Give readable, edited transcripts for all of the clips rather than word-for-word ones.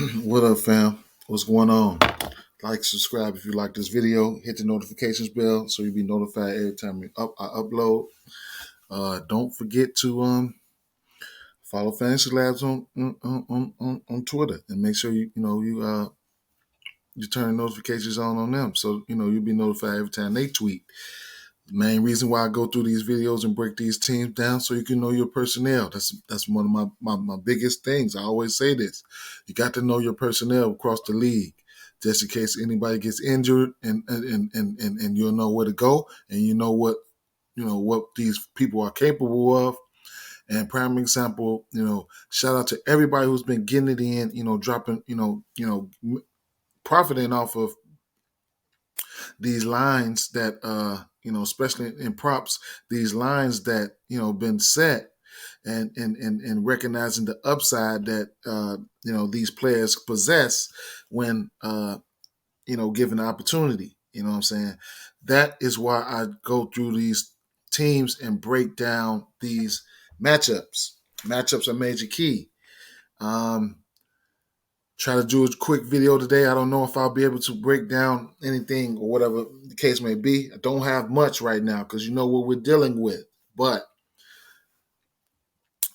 What up, fam? What's going on? Like, subscribe if you like this video. Hit the notifications bell so you'll be notified every time I upload. Don't forget to follow Fantasy Labs on Twitter and make sure you turn notifications on them so you'll be notified every time they tweet. The main reason why I go through these videos and break these teams down so you can know your personnel. That's one of my biggest things. I always say this. You got to know your personnel across the league, just in case anybody gets injured and you'll know where to go and you know what these people are capable of. And prime example, shout out to everybody who's been getting it in, dropping, profiting off of these lines that especially in props, these lines that been set and recognizing the upside that these players possess when given the opportunity. You know what I'm saying? That is why I go through these teams and break down these matchups. Matchups are major key. Try to do a quick video today. I don't know if I'll be able to break down anything or whatever the case may be. I don't have much right now because you know what we're dealing with. But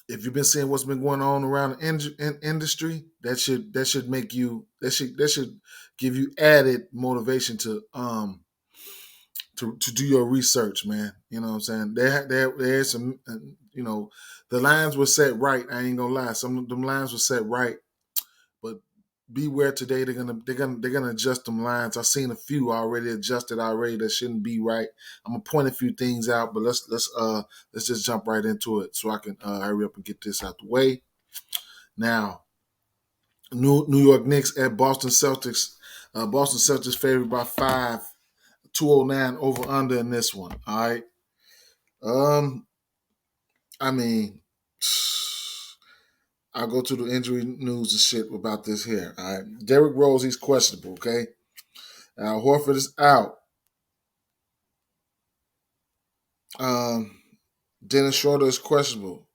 if you've been seeing what's been going on around the industry, that should make you that should give you added motivation to do your research, man. You know what I'm saying? There's some the lines were set right. I ain't gonna lie. Some of them lines were set right, but beware today. They're gonna adjust them lines. I've seen a few already adjusted already that shouldn't be right. I'm gonna point a few things out, but let's just jump right into it so I can hurry up and get this out the way. Now, New York Knicks at Boston Celtics. Boston Celtics favored by 5, 209 over under in this one. All right. I mean. I'll go to the injury news and shit about this here. All right. Derrick Rose, he's questionable, okay? Horford is out. Dennis Schroeder is questionable.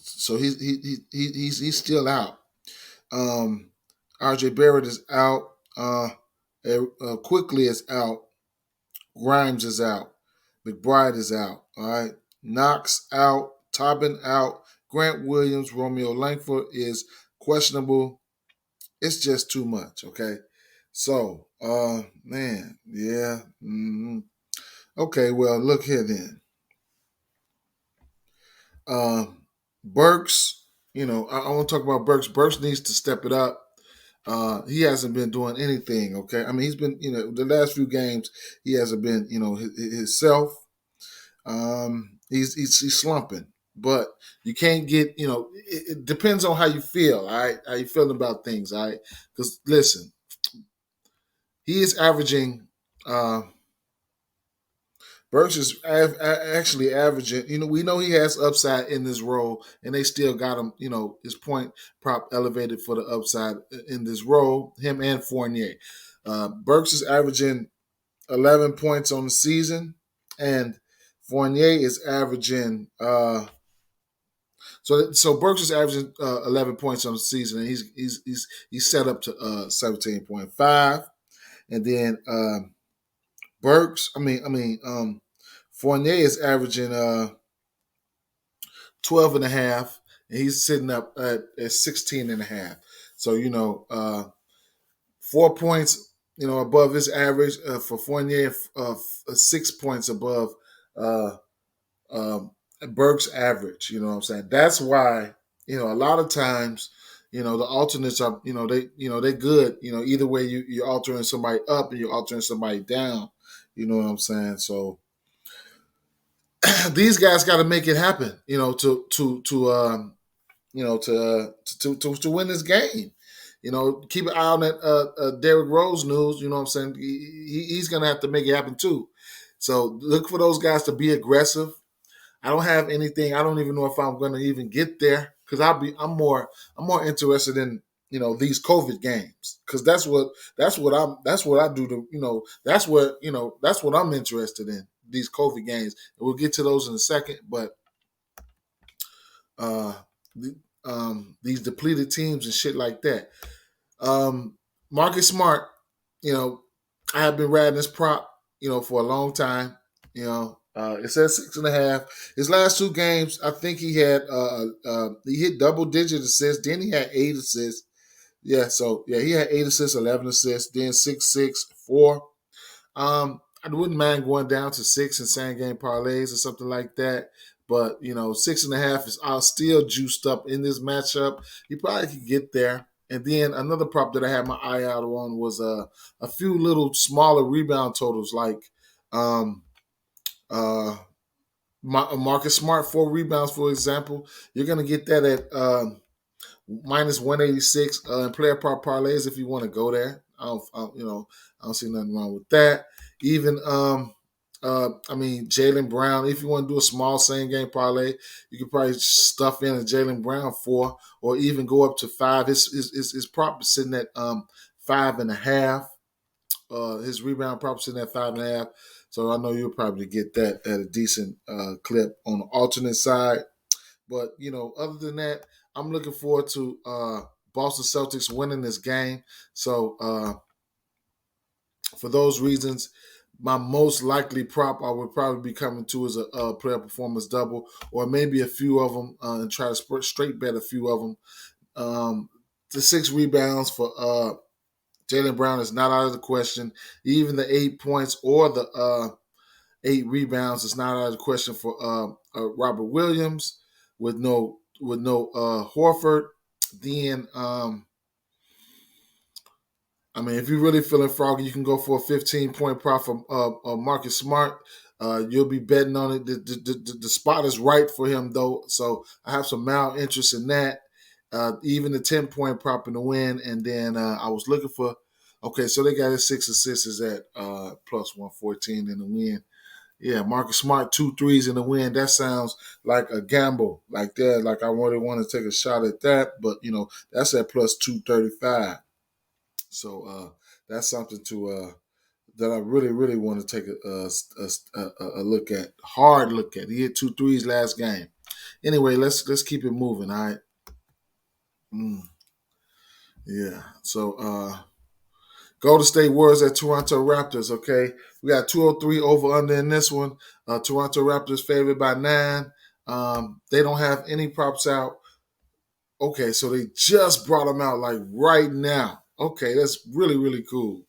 So he's still out. RJ Barrett is out. Quickly is out. Grimes is out. McBride is out. All right. Knox out. Tobin out. Grant Williams, Romeo Langford is questionable. It's just too much, okay? So, man, yeah. Mm-hmm. Okay, well, look here then. Burks, I want to talk about Burks. Burks needs to step it up. He hasn't been doing anything, okay? I mean, he's been, the last few games, he hasn't been, himself. He's slumping. But you can't get, it depends on how you feel, all right? How you feeling about things, all right? Because, listen, he is averaging, Burks is actually averaging, we know he has upside in this role, and they still got him, his point prop elevated for the upside in this role, him and Fournier. Burks is averaging 11 points on the season, and Fournier is averaging so Burks is averaging 11 points on the season, and he's set up to 17.5, and then Fournier is averaging 12 and a half, and he's sitting up at 16 and a half. So 4 points above his average for Fournier, 6 points above Burke's average. You know what I'm saying? That's why, a lot of times, the alternates are, they're good. Either way you're altering somebody up and you're altering somebody down. You know what I'm saying? So these guys got to make it happen, to win this game. Keep an eye on that Derrick Rose news. You know what I'm saying? He's going to have to make it happen too. So look for those guys to be aggressive. I don't have anything. I don't even know if I'm going to even get there because I'm more interested in these COVID games because that's what I do to that's what I'm interested in, these COVID games. And we'll get to those in a second, but these depleted teams and shit like that. Marcus Smart, you know, I have been riding this prop, for a long time. It says 6.5. His last two games, I think he hit double digit assists. Then he had 8 assists. Yeah, so yeah, he had 8 assists, 11 assists. Then 6, 6, 4. I wouldn't mind going down to 6 in same game parlays or something like that. But 6.5 is still juiced up in this matchup. He probably could get there. And then another prop that I had my eye out on was a few little smaller rebound totals, like Marcus Smart 4 rebounds, for example. You're gonna get that at minus 186 in player prop parlays if you want to go there. I don't see nothing wrong with that. Even Jaylen Brown, if you want to do a small same game parlay, you could probably stuff in a Jaylen Brown 4 or even go up to 5. His prop is sitting at 5.5. His rebound prop is sitting at 5.5. So I know you'll probably get that at a decent clip on the alternate side. But other than that, I'm looking forward to Boston Celtics winning this game. So for those reasons, my most likely prop I would probably be coming to is a player performance double, or maybe a few of them, and try to straight bet a few of them. The 6 rebounds for Jaylen Brown is not out of the question. Even the 8 points or the 8 rebounds is not out of the question for Robert Williams with no Horford. Then if you're really feeling froggy, you can go for a 15-point prop from Marcus Smart. You'll be betting on it. The spot is right for him, though, so I have some mild interest in that. Even the 10-point prop in the win, and then I was looking for. Okay, so they got his 6 assists is at plus 114 in the win. Yeah, Marcus Smart 2 threes in the win. That sounds like a gamble, like that. Like I really want to take a shot at that, but that's at plus 235. So that's something to that I really, really want to take a look at, hard look at. He hit 2 threes last game. Anyway, let's keep it moving. All right. Yeah. So Golden State Warriors at Toronto Raptors. Okay, we got 203 over under in this one. Toronto Raptors favored by 9. They don't have any props out. Okay, so they just brought them out like right now. Okay, that's really, really cool.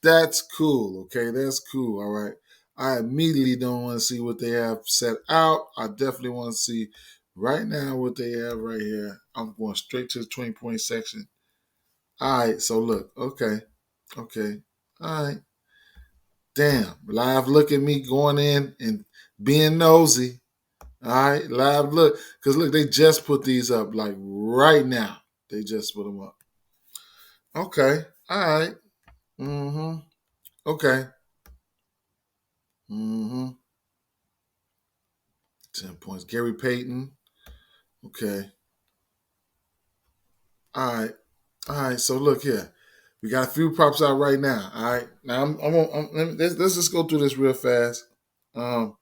That's cool. Okay, that's cool. All right. I immediately don't want to see what they have set out. I definitely want to see right now what they have right here. I'm going straight to the 20-point section. All right, so look. Okay. All right. Damn. Live look at me going in and being nosy. All right. Live look. Because look, they just put these up like right now. They just put them up. Okay. All right. Mm-hmm. Okay. Mm-hmm. 10 points. Gary Payton. Okay. All right. All right. So look here. We got a few props out right now. All right. Now let's just go through this real fast. Whoo.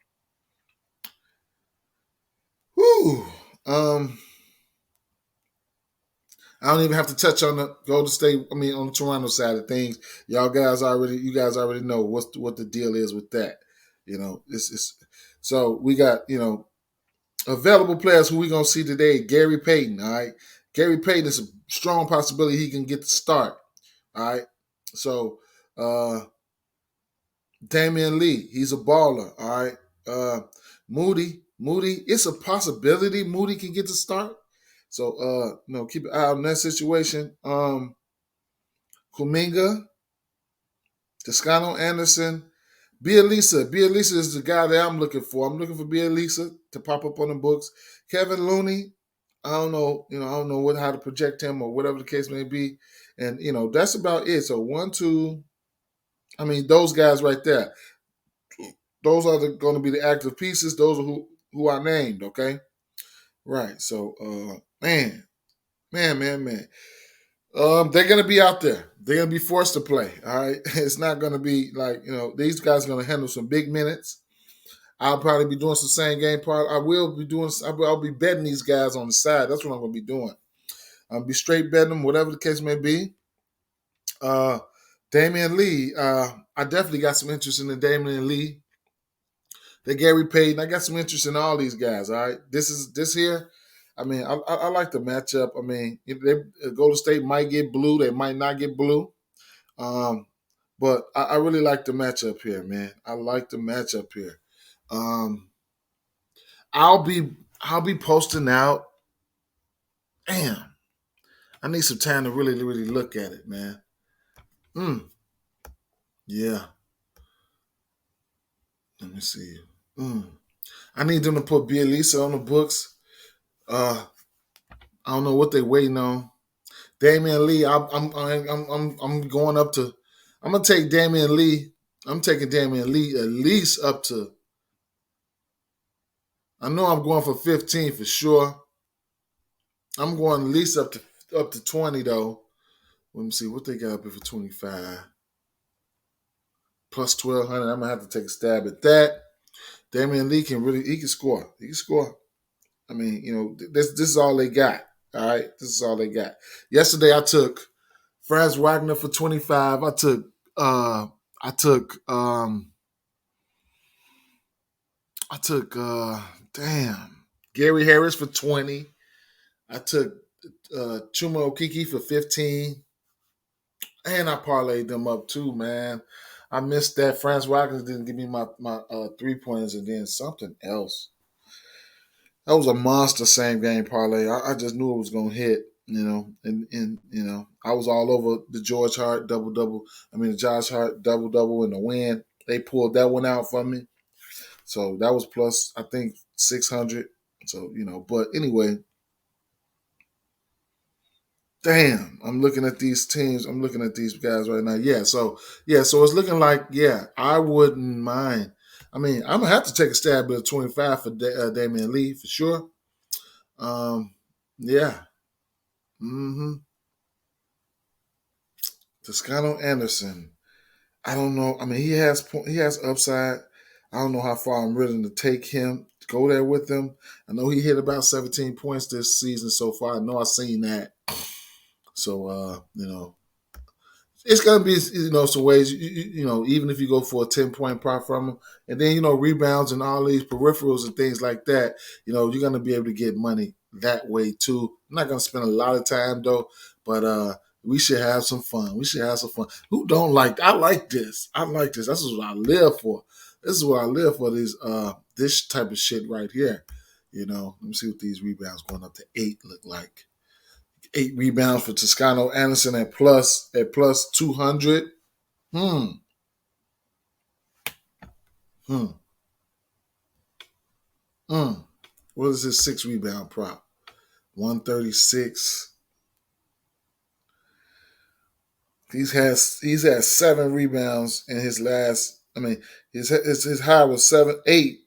I don't even have to touch on the Golden State. On the Toronto side of things. You guys already know what the deal is with that. So we got available players who we gonna see today. Gary Payton. All right. Gary Payton is a strong possibility he can get the start. All right. So Damian Lee, he's a baller. All right. Moody, it's a possibility Moody can get the start. So keep an eye on that situation. Kuminga, Toscano Anderson, Bielisa. Bielisa is the guy that I'm looking for. I'm looking for Bielisa to pop up on the books. Kevin Looney, I don't know, I don't know how to project him or whatever the case may be. And that's about it. So 1, 2, those guys right there. Those are going to be the active pieces. Those are who I named, okay? Right. So man. They're gonna be out there. They're gonna be forced to play. All right. It's not gonna be like, these guys are gonna handle some big minutes. I'll probably be doing some same game part. I'll be betting these guys on the side. That's what I'm gonna be doing. I'll be straight betting them, whatever the case may be. Damian Lee, I definitely got some interest in the Damian Lee. The Gary Payton, I got some interest in all these guys. All right, this here. I mean, I like the matchup. I mean, if Golden State might get blue, they might not get blue. But I really like the matchup here, man. I like the matchup here. I'll be posting out. Damn, I need some time to really look at it, man. Yeah. Let me see. I need them to put Bielisa on the books. I don't know what they're waiting on. Damian Lee, I'm going up to. I'm gonna take Damian Lee. I'm taking Damian Lee at least up to. I know I'm going for 15 for sure. I'm going at least up to 20 though. Let me see what they got up here for 25. Plus 1,200. I'm gonna have to take a stab at that. Damian Lee he can score. He can score. I mean, this is all they got. All right, this is all they got. Yesterday I took Franz Wagner for 25. I took Gary Harris for 20. I took Chuma Okeke for 15. And I parlayed them up too, man. I missed that. Franz Wagner didn't give me my 3-pointers and then something else. That was a monster same game parlay. I just knew it was gonna hit, and I was all over the George Hart double. The Josh Hart double in the win. They pulled that one out for me. So that was plus, I think, 600. So, but anyway, damn, I'm looking at these teams. I'm looking at these guys right now. So it's looking like, I wouldn't mind. I mean, I'm going to have to take a stab at 25 for Damian Lee for sure. Yeah. Toscano Anderson. I don't know. I mean, he has upside. I don't know how far I'm willing to take him, to go there with him. I know he hit about 17 points this season so far. I know I've seen that. So, it's going to be, some ways, even if you go for a 10-point prop from him, and then, rebounds and all these peripherals and things like that, you're going to be able to get money that way too. I'm not going to spend a lot of time though, but we should have some fun. Who don't like? I like this. This is what I live for. This is what I live for. This type of shit right here. Let me see what these rebounds going up to 8 look like. 8 rebounds for Toscano Anderson at plus 200. What is his 6 rebound prop? 136. He's had 7 rebounds in his last. I mean, his high was 8.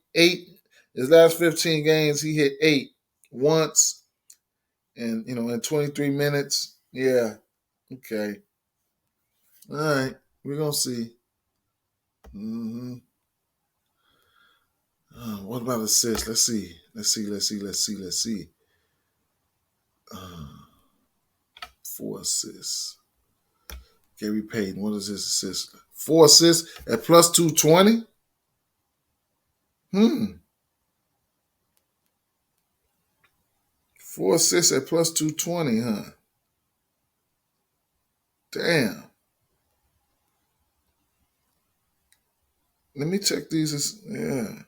His last 15 games, he hit 8 once, and in 23 minutes. Yeah, okay, all right, we're gonna see. What about assists? Let's see. 4 assists. Gary Payton, what is his assist? 4 assists at plus 220? 4 assists at plus 220, huh? Damn. Let me check these. Yeah.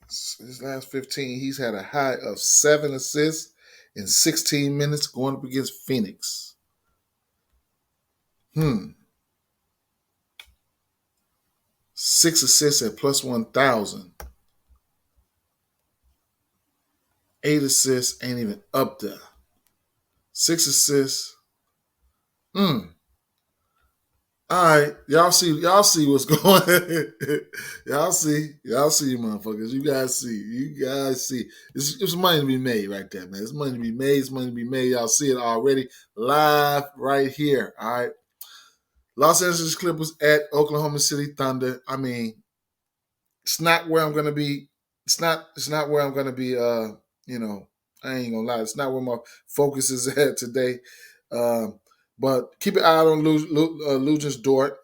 His last 15, he's had a high of 7 assists in 16 minutes going up against Phoenix. 6 assists at plus 1,000. 8 assists ain't even up there. 6 assists. All right, y'all see what's going. y'all see, motherfuckers. You guys see. It's money to be made right there, man. It's money to be made. Y'all see it already live right here. All right. Los Angeles Clippers at Oklahoma City Thunder. I mean, it's not where I'm gonna be. It's not where I'm gonna be. I ain't gonna lie. It's not where my focus is at today. But keep an eye out on Lugens Dort.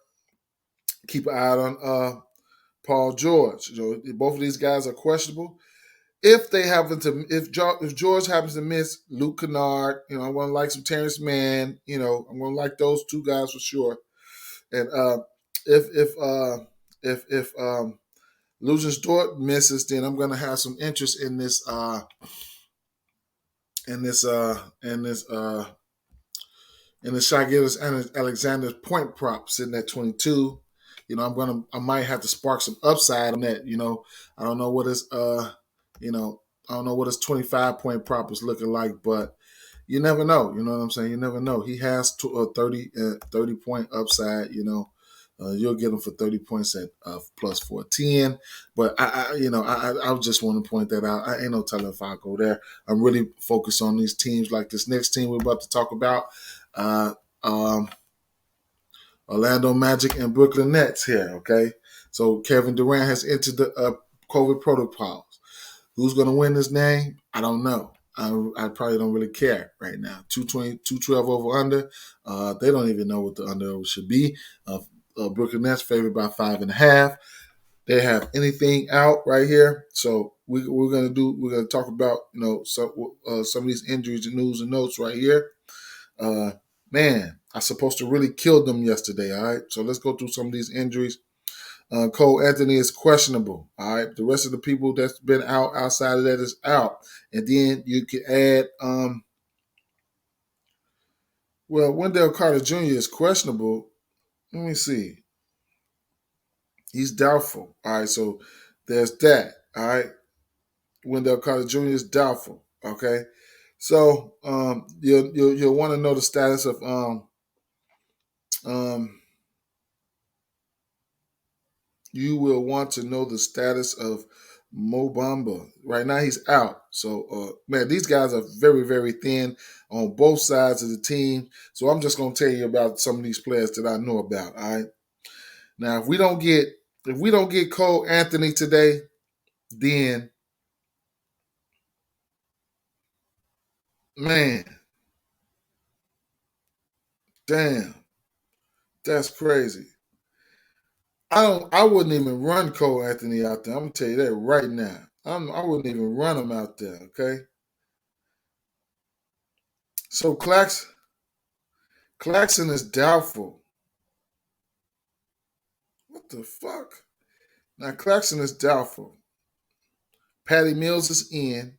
Keep an eye out on Paul George. Both of these guys are questionable. If they happen to, if George happens to miss Luke Kennard, I'm going to like some Terrence Mann. I'm going to like those two guys for sure. And if Lucius Dort misses, then I'm going to have some interest in this Shai Alexander's point prop sitting at 22. I might have to spark some upside on that. I don't know what his I don't know what his 25-point prop is looking like, but you never know. You know what I'm saying? You never know. He has 30 point upside. You'll get him for 30 points at plus 410. But I just want to point that out. I ain't no telling if I go there. I'm really focused on these teams like this next team we're about to talk about. Orlando Magic and Brooklyn Nets here, okay? So Kevin Durant has entered the COVID protocols. Who's going to win this game? I don't know. I probably don't really care right now. 220, 212 over under. They don't even know what the under should be. Brooklyn Nets favored by 5.5. They have anything out right here. So we're going to talk about some of these injuries and news and notes right here. Man, I supposed to really kill them yesterday. All right, so let's go through some of these injuries. Cole Anthony is questionable. All right, the rest of the people that's been out outside of that is out, and then you can add. Wendell Carter Jr. is questionable. Let me see. He's doubtful. All right, so there's that. All right, Wendell Carter Jr. is doubtful. Okay, so you'll want to know the status of you will want to know the status of Mo Bamba. Right now he's out. So man, these guys are very, very thin on both sides of the team. So I'm just gonna tell you about some of these players that I know about. All right. Now if we don't get Cole Anthony today, then man, damn, that's crazy. I wouldn't even run Cole Anthony out there. I'm gonna tell you that right now. I wouldn't even run him out there. Okay. So Claxton is doubtful. What the fuck? Now Claxton is doubtful. Patty Mills is in.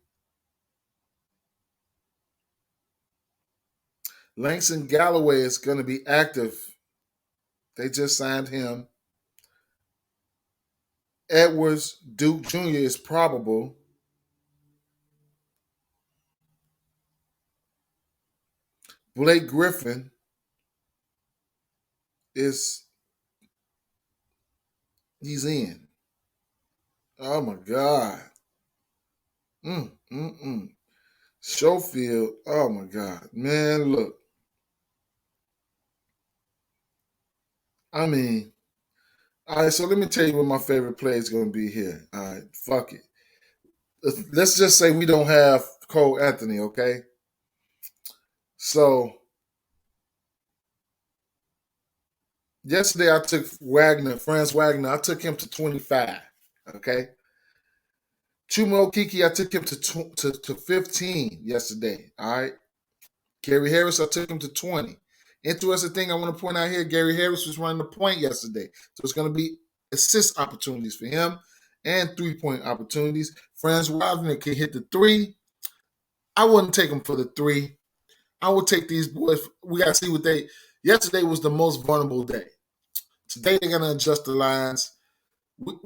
Langston Galloway is going to be active. They just signed him. Edwards Duke Jr. is probable. Blake Griffin he's in. Oh my God. Schofield. Oh my God. Man, look. I mean, all right, so let me tell you what my favorite play is going to be here. All right, fuck it. Let's just say we don't have Cole Anthony, okay? So yesterday I took Franz Wagner. I took him to 25. Okay. Chumo Kiki, I took him to 15 yesterday. All right. Gary Harris, I took him to 20. Interesting thing I want to point out here, Gary Harris was running the point yesterday. So it's going to be assist opportunities for him and 3-point opportunities. Franz Wagner can hit the 3. I wouldn't take him for the 3. I would take these boys. We got to see what yesterday was the most vulnerable day. Today they're gonna adjust the lines.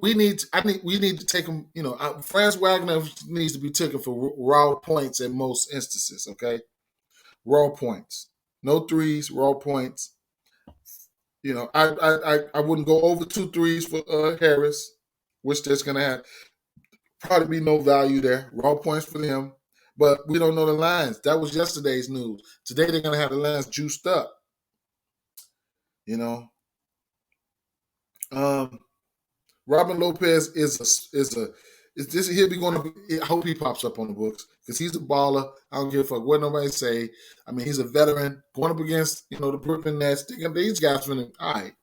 We need to take them. Franz Wagner needs to be taken for raw points in most instances. Okay, raw points, no threes, raw points. I wouldn't go over 2 threes for Harris, which there's gonna have probably be no value there. Raw points for him, but we don't know the lines. That was yesterday's news. Today they're gonna have the lines juiced up. Robin Lopez he'll be going to. I hope he pops up on the books because he's a baller. I don't give a fuck what nobody say. I mean, he's a veteran going up against the Brooklyn Nets. These guys finna all right.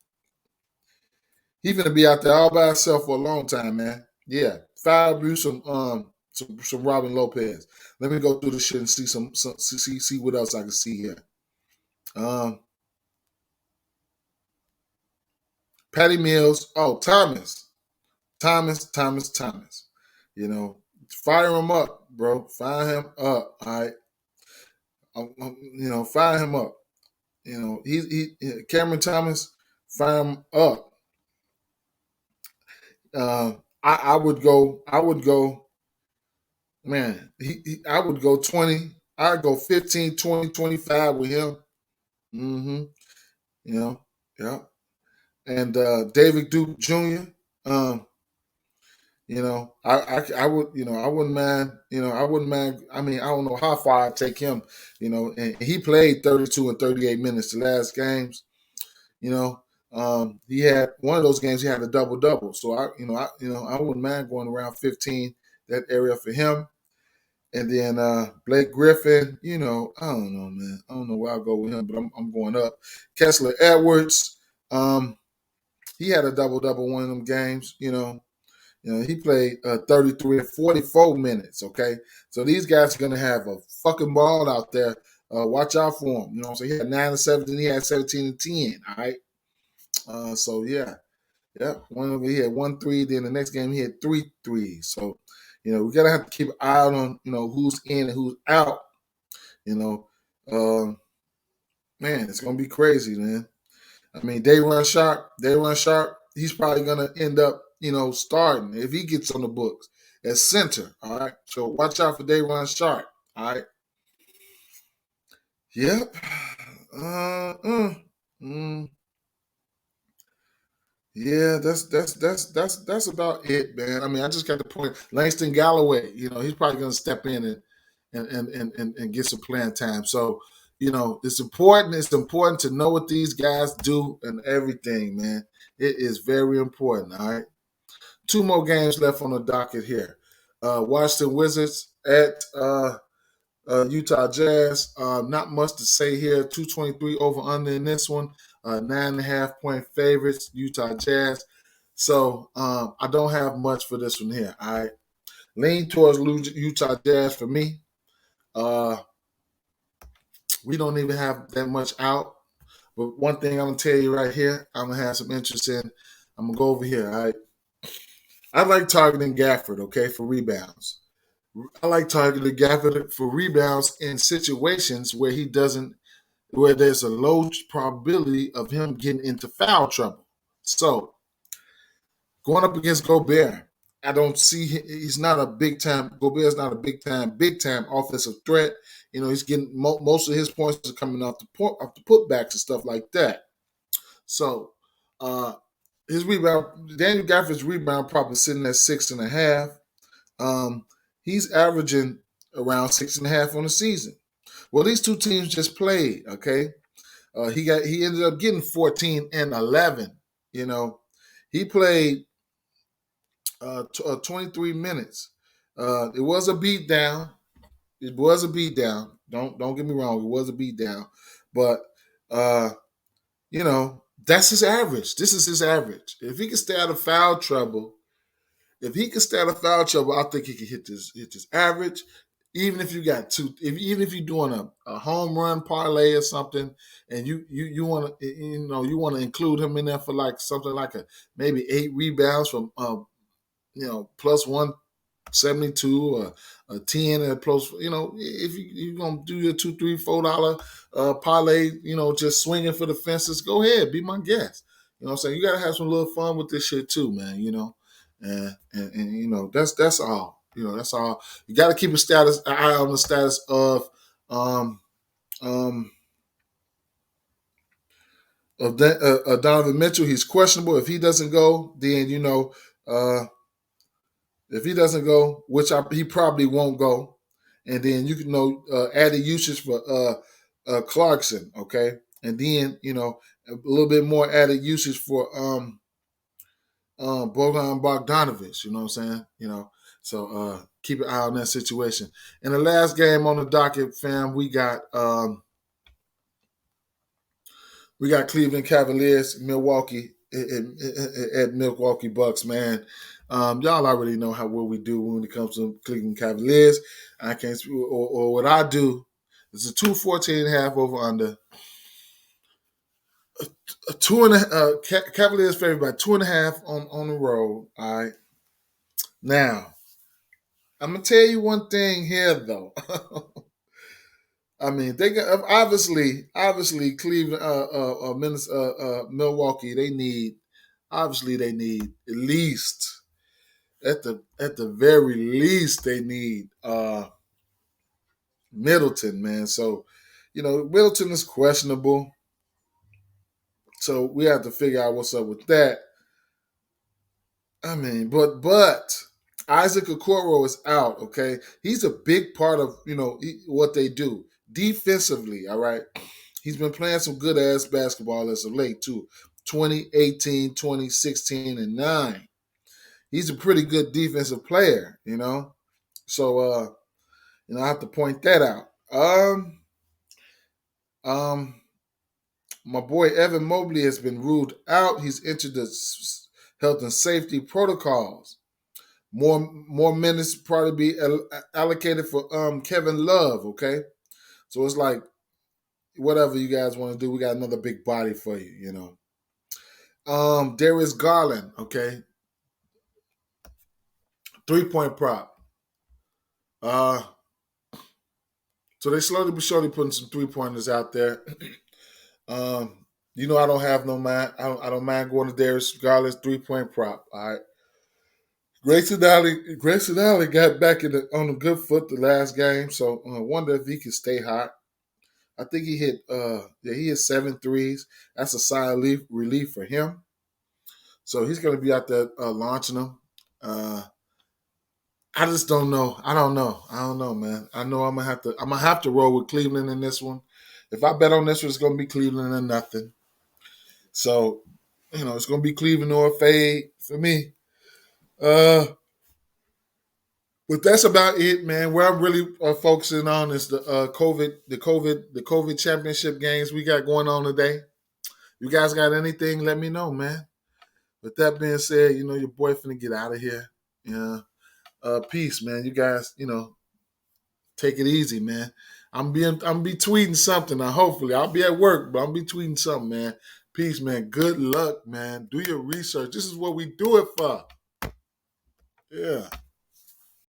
He's gonna be out there all by himself for a long time, man. Yeah, fire abuse some Robin Lopez. Let me go through the shit and see what else I can see here. Patty Mills. Oh, Thomas. Fire him up, bro. Fire him up. All right. Fire him up. Cameron Thomas. Fire him up. I would go. Man, I would go 20. I'd go 15, 20, 25 with him. Mm-hmm. Yeah. And David Duke Jr. I wouldn't mind. I wouldn't mind. I mean, I don't know how far I'd take him. And he played 32 and 38 minutes the last games. He had one of those games. He had a double. So I wouldn't mind going around 15 that area for him. And then Blake Griffin. I don't know, man. I don't know where I'll go with him, but I'm going up. Kessler Edwards. He had a double one of them games. He played 33 and 44 minutes, okay? So these guys are going to have a fucking ball out there. Watch out for him. So he had 9 and 17. He had 17 and 10, all right? So, yeah. He had 1 3. Then the next game, he had 3 threes. So, we got to have to keep an eye on, who's in and who's out. Man, it's going to be crazy, man. I mean, they run sharp. He's probably going to end up, starting if he gets on the books at center. All right. So watch out for Dayron Sharp. All right. Yep. Yeah, that's about it, man. I mean, I just got the point. Langston Galloway, he's probably going to step in and get some playing time. So, it's important. It's important to know what these guys do and everything, man. It is very important. All right. 2 more games left on the docket here. Washington Wizards at Utah Jazz. Not much to say here. 223 over under in this one. 9.5 point favorites, Utah Jazz. So I don't have much for this one here. I lean towards Utah Jazz for me. We don't even have that much out. But one thing I'm going to tell you right here, I'm going to have some interest in. I'm going to go over here, all right? I like targeting Gafford, okay, for rebounds. I like targeting Gafford for rebounds in situations where where there's a low probability of him getting into foul trouble. So, going up against Gobert, I don't see he's not a big time. Gobert's not a big time offensive threat. He's getting most of his points are coming off the putbacks and stuff like that. So, his rebound, Daniel Gafford's rebound probably sitting at 6.5. He's averaging around 6.5 on the season. Well, these two teams just played. Okay, he ended up getting 14 and 11. He played 23 minutes. It was a beatdown. Don't get me wrong. It was a beatdown, but that's his average. This is his average. If he can stay out of foul trouble, I think he can hit this average. Even if you got even if you're doing a home run parlay or something, and you want to include him in there for like something like maybe 8 rebounds from plus 172 or a 10 and plus, if you're gonna do your $2, $3, $4 parlay, just swinging for the fences, go ahead, be my guest. What I'm saying? You gotta have some little fun with this shit too, man. And that's all. That's all. You got to keep an eye on the status of Donovan Mitchell. He's questionable. If he doesn't go, then if he doesn't go, which he probably won't go, and then you can added usage for Clarkson, okay, and then a little bit more added usage for Bogan Bogdanovich. You know what I'm saying? So keep an eye on that situation. And the last game on the docket, fam, we got Cleveland Cavaliers, Milwaukee at Milwaukee Bucks, man. Y'all already know what we do when it comes to Cleveland Cavaliers. I can't, or what I do is a 214.5 over under. Cavaliers favored by 2.5 on the road. All right. Now, I'm gonna tell you one thing here, though. I mean, they got obviously Cleveland, Milwaukee. They need at least at the very least they need Middleton, man. So Middleton is questionable. So we have to figure out what's up with that. I mean, but Isaac Okoro is out. Okay, he's a big part of what they do defensively. All right, he's been playing some good ass basketball as of late too. 2018, 2016, and 9. He's a pretty good defensive player. So I have to point that out. My boy Evan Mobley has been ruled out. He's entered the health and safety protocols. More minutes probably be allocated for Kevin Love. Okay, so it's like whatever you guys want to do, we got another big body for you. Darius Garland. Okay, 3-point prop. So they slowly but surely putting some 3-pointers out there. I don't have no mind. I don't mind going to Darius Garland's 3-point prop. All right. Grayson Allen got back on a good foot the last game, so I wonder if he can stay hot. I think he hit 7 threes. That's a sigh of relief for him. So he's going to be out there launching them. I just don't know. I don't know, man. I know I'm gonna have to roll with Cleveland in this one. If I bet on this one, it's gonna be Cleveland or nothing. So, it's gonna be Cleveland or a fade for me. But that's about it, man. Where I'm really focusing on is the COVID championship games we got going on today. You guys got anything? Let me know, man. With that being said, your boy finna get out of here. Yeah. Peace, man. You guys, take it easy, man. I'm be tweeting something. Now, hopefully, I'll be at work, but I'll be tweeting something, man. Peace, man. Good luck, man. Do your research. This is what we do it for. Yeah.